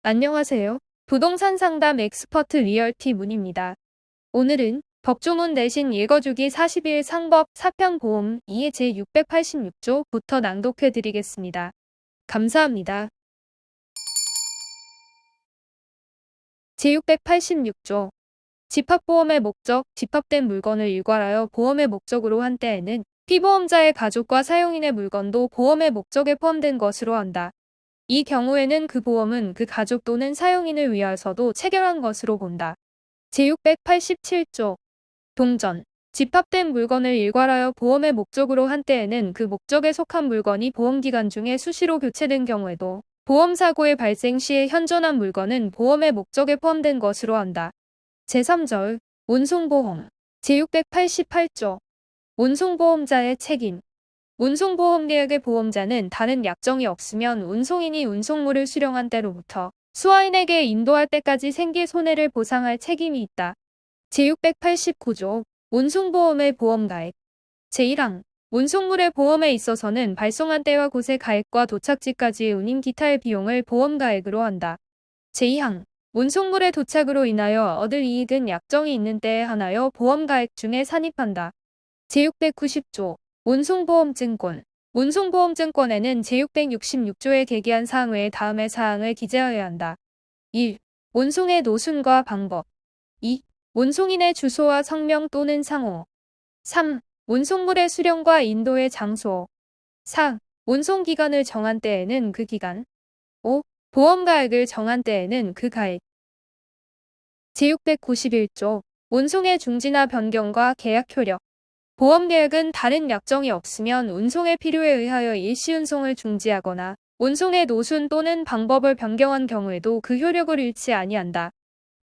안녕하세요. 부동산 상담 엑스퍼트 리얼티 문입니다. 오늘은 법조문 대신 읽어주기 40일 상법 사편보험 2의 제686조부터 낭독해 드리겠습니다. 감사합니다. 제686조 집합보험의 목적, 집합된 물건을 일괄하여 보험의 목적으로 한 때에는 피보험자의 가족과 사용인의 물건도 보험의 목적에 포함된 것으로 한다. 이 경우에는 그 보험은 그 가족 또는 사용인을 위하여서도 체결한 것으로 본다. 제687조 동전 집합된 물건을 일괄하여 보험의 목적으로 한 때에는 그 목적에 속한 물건이 보험기간 중에 수시로 교체된 경우에도 보험사고의 발생 시에 현존한 물건은 보험의 목적에 포함된 것으로 한다. 제3절 운송보험 제688조 운송보험자의 책임 운송보험계약의 보험자는 다른 약정이 없으면 운송인이 운송물을 수령한 때로부터 수화인에게 인도할 때까지 생길 손해를 보상할 책임이 있다. 제689조 운송보험의 보험가액 제1항 운송물의 보험에 있어서는 발송한 때와 곳의 가액과 도착지까지의 운임 기타의 비용을 보험가액으로 한다. 제2항 운송물의 도착으로 인하여 얻을 이익은 약정이 있는 때에 한하여 보험가액 중에 산입한다. 제690조 운송보험증권 운송보험증권에는 제666조에 계기한 사항 외에 다음의 사항을 기재하여야 한다. 1. 운송의 노순과 방법 2. 운송인의 주소와 성명 또는 상호 3. 운송물의 수령과 인도의 장소 4. 운송기간을 정한 때에는 그 기간 5. 보험가액을 정한 때에는 그 가액 제691조 운송의 중지나 변경과 계약 효력 보험계약은 다른 약정이 없으면 운송의 필요에 의하여 일시운송을 중지하거나 운송의 노순 또는 방법을 변경한 경우에도 그 효력을 잃지 아니한다.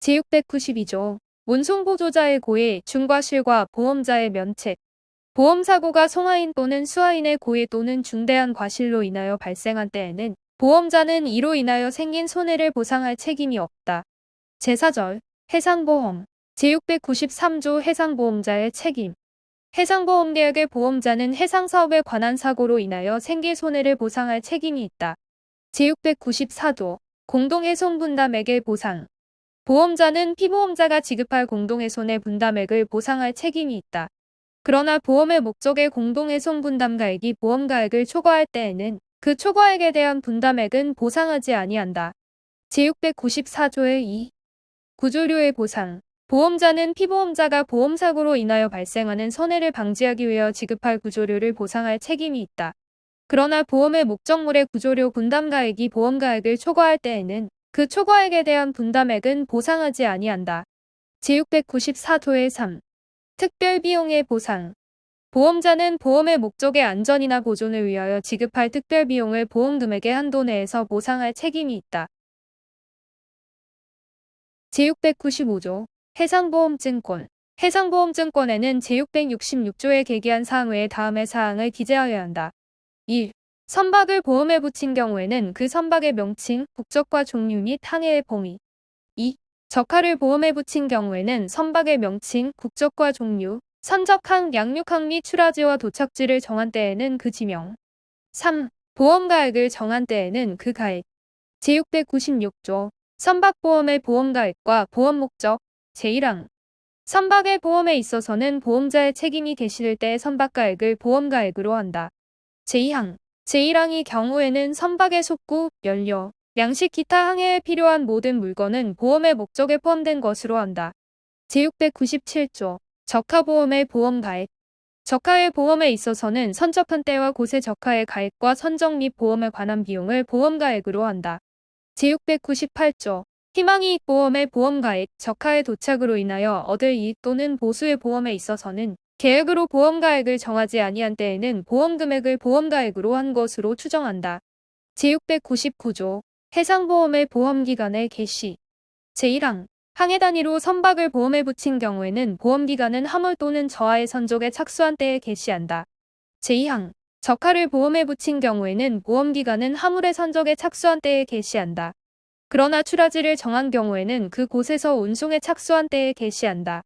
제692조 운송보조자의 고의 중과실과 보험자의 면책 보험사고가 송화인 또는 수화인의 고의 또는 중대한 과실로 인하여 발생한 때에는 보험자는 이로 인하여 생긴 손해를 보상할 책임이 없다. 제4절 해상보험 제693조 해상보험자의 책임 해상보험계약의 보험자는 해상사업에 관한 사고로 인하여 생길 손해를 보상할 책임이 있다. 제694조 공동훼손분담액의 보상 보험자는 피보험자가 지급할 공동훼손의 분담액을 보상할 책임이 있다. 그러나 보험의 목적의 공동훼손분담가액이 보험가액을 초과할 때에는 그 초과액에 대한 분담액은 보상하지 아니한다. 제694조의 2. 구조료의 보상 보험자는 피보험자가 보험사고로 인하여 발생하는 손해를 방지하기 위하여 지급할 구조료를 보상할 책임이 있다. 그러나 보험의 목적물의 구조료 분담가액이 보험가액을 초과할 때에는 그 초과액에 대한 분담액은 보상하지 아니한다. 제694조의 3. 특별비용의 보상 보험자는 보험의 목적의 안전이나 보존을 위하여 지급할 특별비용을 보험금액의 한도 내에서 보상할 책임이 있다. 제695조 해상보험증권 해상보험증권에는 제666조에 계기한 사항 외에 다음의 사항을 기재하여야 한다. 1. 선박을 보험에 붙인 경우에는 그 선박의 명칭, 국적과 종류 및 항해의 범위 2. 적하를 보험에 붙인 경우에는 선박의 명칭, 국적과 종류, 선적항, 양육항 및 출하지와 도착지를 정한 때에는 그 지명 3. 보험가액을 정한 때에는 그 가액 제696조 선박보험의 보험가액과 보험목적 제1항 선박의 보험에 있어서는 보험자의 책임이 계실 때 선박가액을 보험가액으로 한다. 제2항 제1항의 경우에는 선박의 속구, 연료, 양식 기타 항해에 필요한 모든 물건은 보험의 목적에 포함된 것으로 한다. 제697조 적하보험의 보험가액 적하의 보험에 있어서는 선적한 때와 곳의 적하의 가액과 선적 및 보험에 관한 비용을 보험가액으로 한다. 제698조 희망이익보험의 보험가액 적하의 도착으로 인하여 얻을 이익 또는 보수의 보험에 있어서는 계획으로 보험가액을 정하지 아니한 때에는 보험금액을 보험가액으로 한 것으로 추정한다. 제699조 해상보험의 보험기간의 개시 제1항 항해 단위로 선박을 보험에 붙인 경우에는 보험기간은 화물 또는 저하의 선적에 착수한 때에 개시한다. 제2항 적하를 보험에 붙인 경우에는 보험기간은 화물의 선적에 착수한 때에 개시한다. 그러나 출하지를 정한 경우에는 그 곳에서 운송에 착수한 때에 개시한다.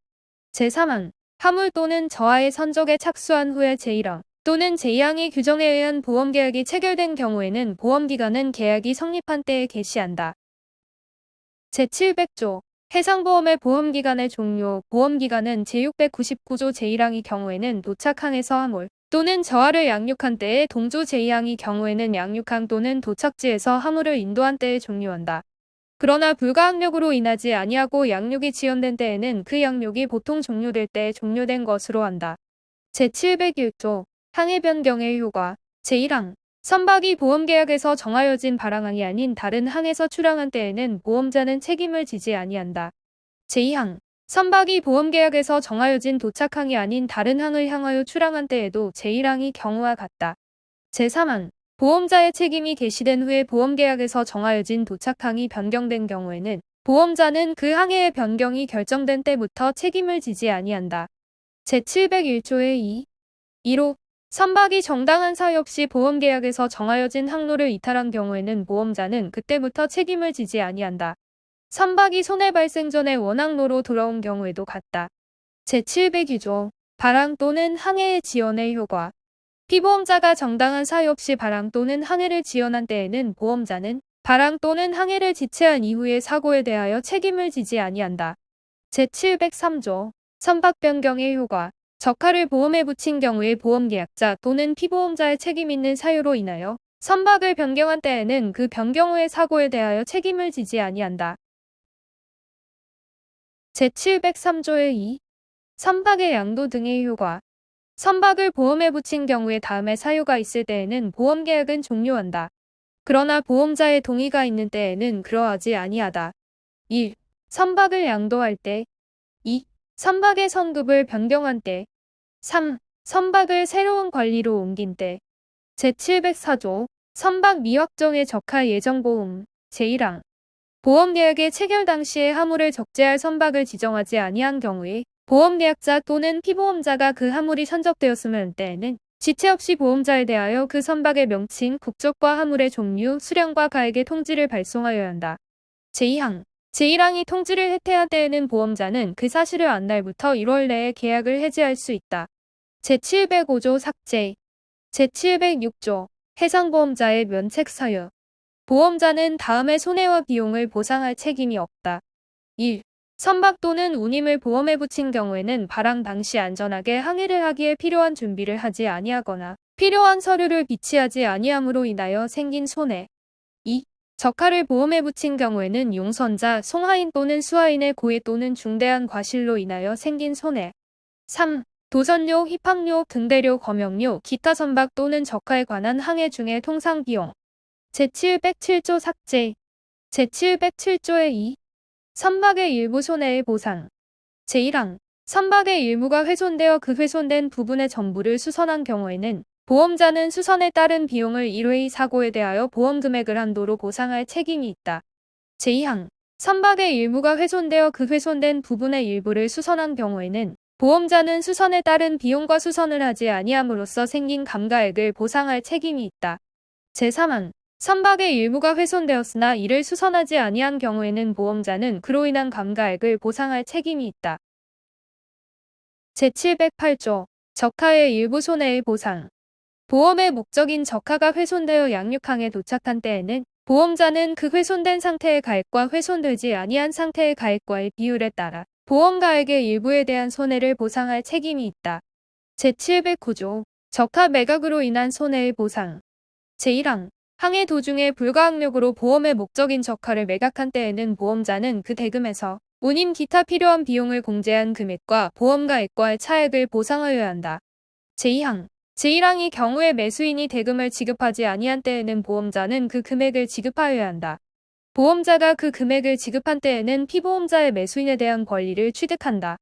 제3항 화물 또는 저하의 선적에 착수한 후에 제1항 또는 제2항의 규정에 의한 보험계약이 체결된 경우에는 보험기간은 계약이 성립한 때에 개시한다. 제700조 해상보험의 보험기간의 종료 보험기간은 제699조 제1항의 경우에는 도착항에서 화물 또는 저하를 양육한 때에 동조 제2항의 경우에는 양육항 또는 도착지에서 화물을 인도한 때에 종료한다. 그러나 불가항력으로 인하지 아니하고 양육이 지연된 때에는 그 양육이 보통 종료될 때에 종료된 것으로 한다. 제701조 항해 변경의 효과 제1항 선박이 보험계약에서 정하여진 발항항이 아닌 다른 항에서 출항한 때에는 보험자는 책임을 지지 아니한다. 제2항 선박이 보험계약에서 정하여진 도착항이 아닌 다른 항을 향하여 출항한 때에도 제1항이 경우와 같다. 제3항 보험자의 책임이 개시된 후에 보험계약에서 정하여진 도착항이 변경된 경우에는 보험자는 그 항해의 변경이 결정된 때부터 책임을 지지 아니한다. 제701조의 2로 선박이 정당한 사유 없이 보험계약에서 정하여진 항로를 이탈한 경우에는 보험자는 그때부터 책임을 지지 아니한다. 선박이 손해 발생 전에 원항로로 돌아온 경우에도 같다. 제702조 발항 또는 항해의 지연의 효과 피보험자가 정당한 사유 없이 발항 또는 항해를 지연한 때에는 보험자는 발항 또는 항해를 지체한 이후의 사고에 대하여 책임을 지지 아니한다. 제703조 선박 변경의 효과 적하를 보험에 붙인 경우에 보험계약자 또는 피보험자의 책임 있는 사유로 인하여 선박을 변경한 때에는 그 변경 후의 사고에 대하여 책임을 지지 아니한다. 제703조의 2. 선박의 양도 등의 효과 선박을 보험에 붙인 경우에 다음에 사유가 있을 때에는 보험계약은 종료한다. 그러나 보험자의 동의가 있는 때에는 그러하지 아니하다. 1. 선박을 양도할 때 2. 선박의 선급을 변경한 때 3. 선박을 새로운 관리로 옮긴 때 제704조 선박 미확정의 적하 예정보험 제1항 보험계약의 체결 당시에 화물을 적재할 선박을 지정하지 아니한 경우에 보험계약자 또는 피보험자가 그 화물이 선적되었으면 때에는 지체 없이 보험자에 대하여 그 선박의 명칭, 국적과 화물의 종류, 수량과 가액의 통지를 발송하여야 한다. 제2항 제1항이 통지를 해태한 때에는 보험자는 그 사실을 안 날부터 1월 내에 계약을 해지할 수 있다. 제705조 삭제 제706조 해상보험자의 면책 사유 보험자는 다음의 손해와 비용을 보상할 책임이 없다. 1. 선박 또는 운임을 보험에 붙인 경우에는 발항 당시 안전하게 항해를 하기에 필요한 준비를 하지 아니하거나 필요한 서류를 비치하지 아니함으로 인하여 생긴 손해. 2. 적하를 보험에 붙인 경우에는 용선자, 송하인 또는 수하인의 고의 또는 중대한 과실로 인하여 생긴 손해. 3. 도전료, 휘팡료, 등대료, 검역료, 기타 선박 또는 적하에 관한 항해 중의 통상비용. 제707조 삭제 제707조의 2. 선박의 일부 손해의 보상 제1항 선박의 일부가 훼손되어 그 훼손된 부분의 전부를 수선한 경우에는 보험자는 수선에 따른 비용을 1회의 사고에 대하여 보험 금액을 한도로 보상할 책임이 있다. 제2항 선박의 일부가 훼손되어 그 훼손된 부분의 일부를 수선한 경우에는 보험자는 수선에 따른 비용과 수선을 하지 아니함으로써 생긴 감가액을 보상할 책임이 있다. 제3항 선박의 일부가 훼손되었으나 이를 수선하지 아니한 경우에는 보험자는 그로 인한 감가액을 보상할 책임이 있다. 제708조 적하의 일부 손해의 보상 보험의 목적인 적하가 훼손되어 양육항에 도착한 때에는 보험자는 그 훼손된 상태의 가액과 훼손되지 아니한 상태의 가액과의 비율에 따라 보험가액의 일부에 대한 손해를 보상할 책임이 있다. 제709조 적하 매각으로 인한 손해의 보상 제1항 항해 도중에 불가항력으로 보험의 목적인 적하를 매각한 때에는 보험자는 그 대금에서 운임 기타 필요한 비용을 공제한 금액과 보험가액과의 차액을 보상하여야 한다. 제2항 제1항의 경우에 매수인이 대금을 지급하지 아니한 때에는 보험자는 그 금액을 지급하여야 한다. 보험자가 그 금액을 지급한 때에는 피보험자의 매수인에 대한 권리를 취득한다.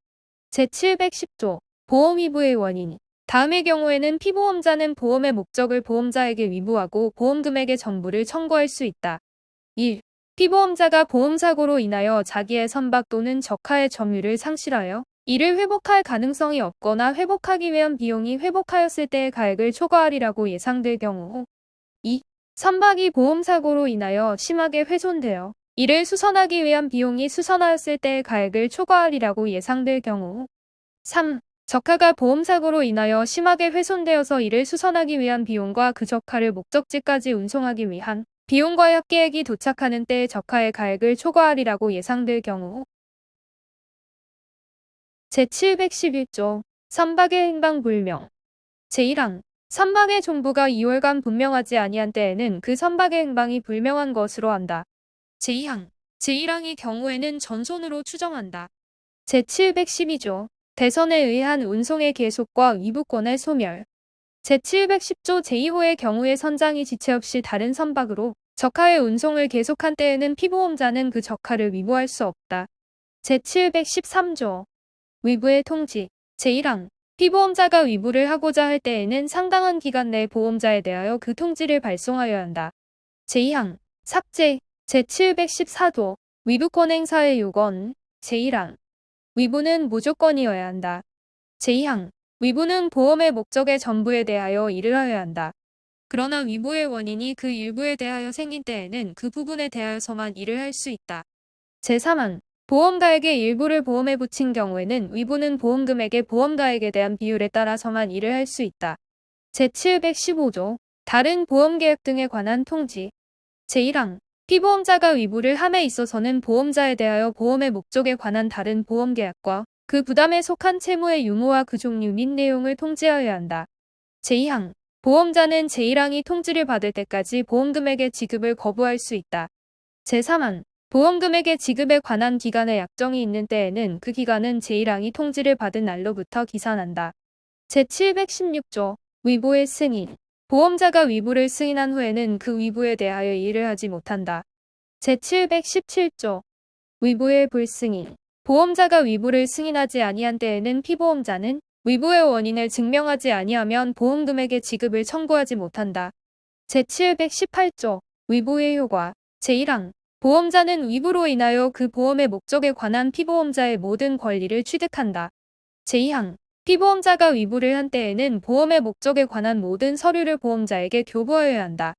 제710조 보험 위부의 원인 다음의 경우에는 피보험자는 보험의 목적을 보험자에게 위부하고 보험 금액의 전부를 청구할 수 있다. 1. 피보험자가 보험사고로 인하여 자기의 선박 또는 적하의 점유를 상실하여 이를 회복할 가능성이 없거나 회복하기 위한 비용이 회복하였을 때의 가액을 초과하리라고 예상될 경우 2. 선박이 보험사고로 인하여 심하게 훼손되어 이를 수선하기 위한 비용이 수선하였을 때의 가액을 초과하리라고 예상될 경우 3. 적하가 보험사고로 인하여 심하게 훼손되어서 이를 수선하기 위한 비용과 그 적하를 목적지까지 운송하기 위한 비용과 협계액이 도착하는 때에 적하의 가액을 초과하리라고 예상될 경우. 제711조 선박의 행방 불명. 제1항 선박의 종부가 2월간 분명하지 아니한 때에는 그 선박의 행방이 불명한 것으로 한다. 제2항 제1항의 경우에는 전손으로 추정한다. 제712조 대선에 의한 운송의 계속과 위부권의 소멸. 제710조 제2호의 경우에 선장이 지체 없이 다른 선박으로 적하의 운송을 계속한 때에는 피보험자는 그 적하를 위부할 수 없다. 제713조 위부의 통지. 제1항 피보험자가 위부를 하고자 할 때에는 상당한 기간 내에 보험자에 대하여 그 통지를 발송하여야 한다. 제2항 삭제. 제714조 위부권 행사의 요건. 제1항 위부는 무조건이어야 한다. 제2항 위부는 보험의 목적의 전부에 대하여 일을 하여야 한다. 그러나 위부의 원인이 그 일부에 대하여 생긴 때에는 그 부분에 대하여서만 일을 할 수 있다. 제3항 보험가액의 일부를 보험에 붙인 경우에는 위부는 보험금액의 보험가액에 대한 비율에 따라서만 일을 할 수 있다. 제715조 다른 보험계약 등에 관한 통지. 제1항 피보험자가 위부를 함에 있어서는 보험자에 대하여 보험의 목적에 관한 다른 보험계약과 그 부담에 속한 채무의 유무와 그 종류 및 내용을 통지하여야 한다. 제2항 보험자는 제1항이 통지를 받을 때까지 보험금액의 지급을 거부할 수 있다. 제3항 보험금액의 지급에 관한 기간의 약정이 있는 때에는 그 기간은 제1항이 통지를 받은 날로부터 기산한다. 제716조 위부의 승인. 보험자가 위부를 승인한 후에는 그 위부에 대하여 일을 하지 못한다. 제717조 위부의 불승인. 보험자가 위부를 승인하지 아니한 때에는 피보험자는 위부의 원인을 증명하지 아니하면 보험금액의 지급을 청구하지 못한다. 제718조 위부의 효과. 제1항 보험자는 위부로 인하여 그 보험의 목적에 관한 피보험자의 모든 권리를 취득한다. 제2항 피보험자가 위부를 한 때에는 보험의 목적에 관한 모든 서류를 보험자에게 교부하여야 한다.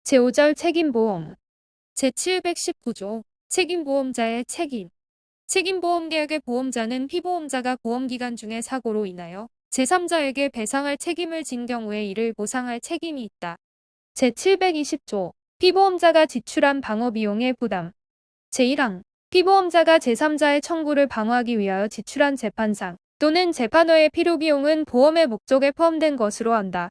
제5절 책임보험. 제719조 책임보험자의 책임. 책임보험계약의 보험자는 피보험자가 보험기간 중에 사고로 인하여 제3자에게 배상할 책임을 진 경우에 이를 보상할 책임이 있다. 제720조 피보험자가 지출한 방어비용의 부담. 제1항 피보험자가 제3자의 청구를 방어하기 위하여 지출한 재판상 또는 재판외의 필요비용은 보험의 목적에 포함된 것으로 한다.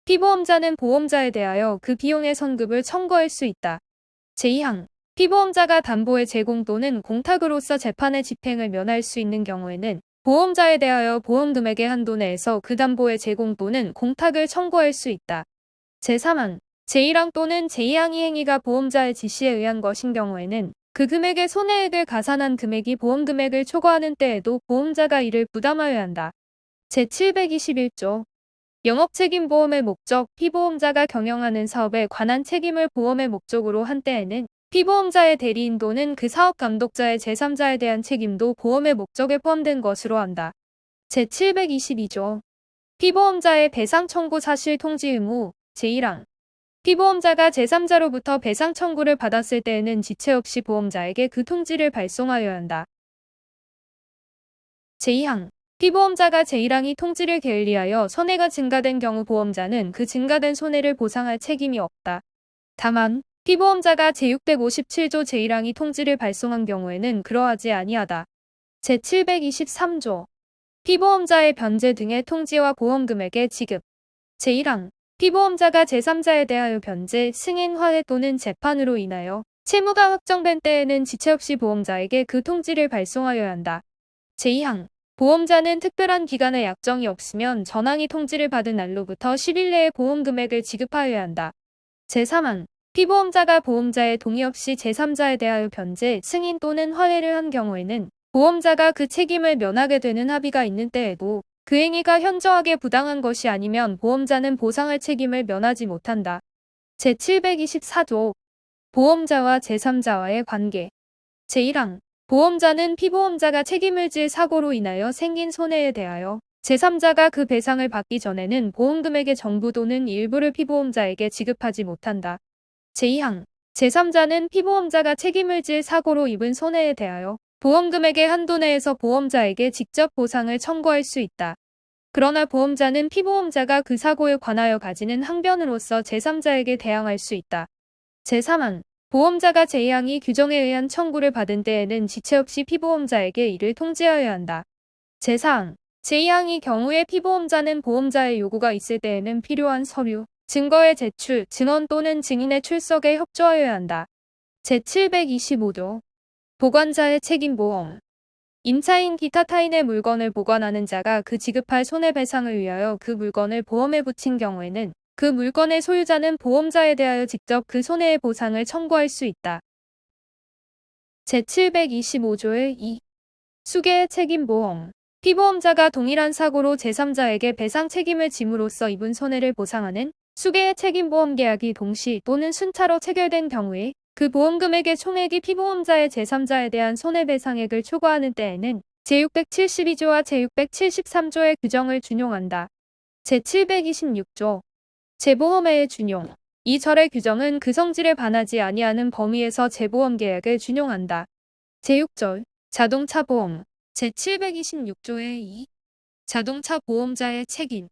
피보험자는 보험자에 대하여 그 비용의 선급을 청구할 수 있다. 제2항 피보험자가 담보의 제공 또는 공탁으로서 재판의 집행을 면할 수 있는 경우에는 보험자에 대하여 보험금액의 한도 내에서 그 담보의 제공 또는 공탁을 청구할 수 있다. 제3항 제1항 또는 제2항의 행위가 보험자의 지시에 의한 것인 경우에는 그 금액의 손해액을 가산한 금액이 보험금액을 초과하는 때에도 보험자가 이를 부담하여야 한다. 제721조 영업책임보험의 목적. 피보험자가 경영하는 사업에 관한 책임을 보험의 목적으로 한 때에는 피보험자의 대리인 또는 그 사업 감독자의 제3자에 대한 책임도 보험의 목적에 포함된 것으로 한다. 제722조 피보험자의 배상 청구 사실 통지 의무. 제1항 피보험자가 제3자로부터 배상 청구를 받았을 때에는 지체 없이 보험자에게 그 통지를 발송하여야 한다. 제2항 피보험자가 제1항이 통지를 게을리하여 손해가 증가된 경우 보험자는 그 증가된 손해를 보상할 책임이 없다. 다만 피보험자가 제657조 제1항이 통지를 발송한 경우에는 그러하지 아니하다. 제723조 피보험자의 변제 등의 통지와 보험금액의 지급. 제1항 피보험자가 제3자에 대하여 변제, 승인, 화해 또는 재판으로 인하여 채무가 확정된 때에는 지체 없이 보험자에게 그 통지를 발송하여야 한다. 제2항 보험자는 특별한 기간의 약정이 없으면 전항이 통지를 받은 날로부터 10일 내에 보험금액을 지급하여야 한다. 제3항 피보험자가 보험자의 동의 없이 제3자에 대하여 변제, 승인 또는 화해를 한 경우에는 보험자가 그 책임을 면하게 되는 합의가 있는 때에도 그 행위가 현저하게 부당한 것이 아니면 보험자는 보상할 책임을 면하지 못한다. 제724조 보험자와 제3자와의 관계. 제1항 보험자는 피보험자가 책임을 질 사고로 인하여 생긴 손해에 대하여 제3자가 그 배상을 받기 전에는 보험금액의 전부 또는 일부를 피보험자에게 지급하지 못한다. 제2항 제3자는 피보험자가 책임을 질 사고로 입은 손해에 대하여 보험금액의 한도 내에서 보험자에게 직접 보상을 청구할 수 있다. 그러나 보험자는 피보험자가 그 사고에 관하여 가지는 항변으로서 제3자에게 대항할 수 있다. 제3항 보험자가 제2항이 규정에 의한 청구를 받은 때에는 지체 없이 피보험자에게 이를 통지하여야 한다. 제4항 제2항의 경우에 피보험자는 보험자의 요구가 있을 때에는 필요한 서류, 증거의 제출, 증언 또는 증인의 출석에 협조하여야 한다. 제725조 보관자의 책임보험 임차인 기타 타인의 물건을 보관하는 자가 그 지급할 손해배상을 위하여 그 물건을 보험에 붙인 경우에는 그 물건의 소유자는 보험자에 대하여 직접 그 손해의 보상을 청구할 수 있다. 제725조의 2. 수개의 책임보험 피보험자가 동일한 사고로 제3자에게 배상 책임을 짐으로써 입은 손해를 보상하는 수개의 책임보험 계약이 동시 또는 순차로 체결된 경우에 그 보험금액의 총액이 피보험자의 제3자에 대한 손해배상액을 초과하는 때에는 제672조와 제673조의 규정을 준용한다. 제726조 재보험의 준용 이 절의 규정은 그 성질에 반하지 아니하는 범위에서 재보험 계약을 준용한다. 제6절 자동차 보험 제726조의 2 자동차 보험자의 책임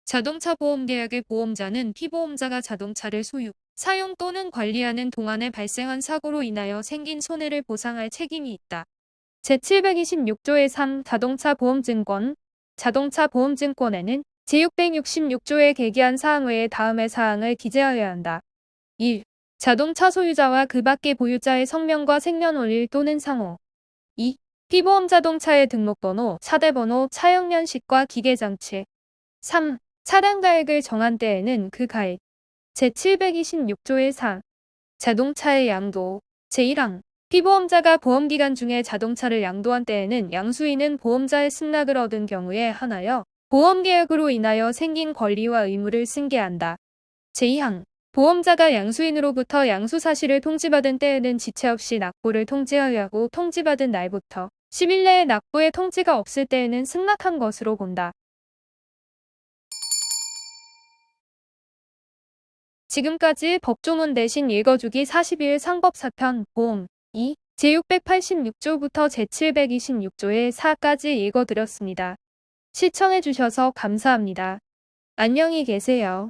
자동차 보험 계약의 보험자는 피보험자가 자동차를 소유, 사용 또는 관리하는 동안에 발생한 사고로 인하여 생긴 손해를 보상할 책임이 있다. 제726조의 3 자동차 보험증권 자동차 보험증권에는 제666조에 계기한 사항 외에 다음의 사항을 기재하여야 한다. 1. 자동차 소유자와 그 밖의 보유자의 성명과 생년월일 또는 상호 2. 피보험 자동차의 등록번호, 차대번호, 차용연식과 기계장치 3. 차량 가액을 정한 때에는 그 가액 제726조의 4. 자동차의 양도 제1항 피보험자가 보험기간 중에 자동차를 양도한 때에는 양수인은 보험자의 승낙을 얻은 경우에 한하여 보험계약으로 인하여 생긴 권리와 의무를 승계한다. 제2항 보험자가 양수인으로부터 양수 사실을 통지받은 때에는 지체 없이 납부를 통지하여야 하고 통지받은 날부터 10일 내에 납부의 통지가 없을 때에는 승낙한 것으로 본다. 지금까지 법조문 대신 읽어주기 42일 상법사편 보험 2 제686조부터 제726조의 4까지 읽어드렸습니다. 시청해주셔서 감사합니다. 안녕히 계세요.